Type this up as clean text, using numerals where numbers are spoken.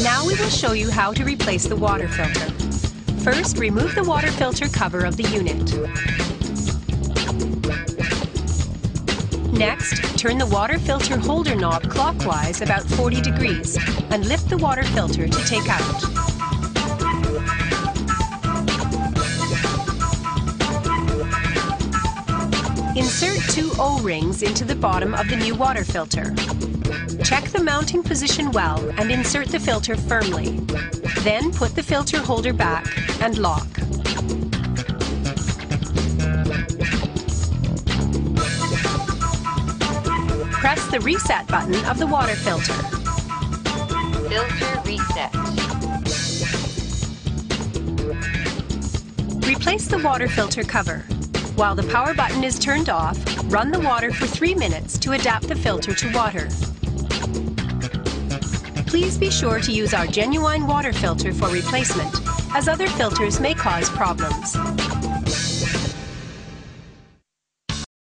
Now we will show you how to replace the water filter. First, remove the water filter cover of the unit. Next, turn the water filter holder knob clockwise about 40 degrees and lift the water filter to take out. Insert 2 O-rings into the bottom of the new water filter. Check the mounting position well and insert the filter firmly. Then put the filter holder back and lock. Press the reset button of the water filter. Filter reset. Replace the water filter cover. While the power button is turned off, run the water for 3 minutes to adapt the filter to water. Please be sure to use our genuine water filter for replacement, as other filters may cause problems.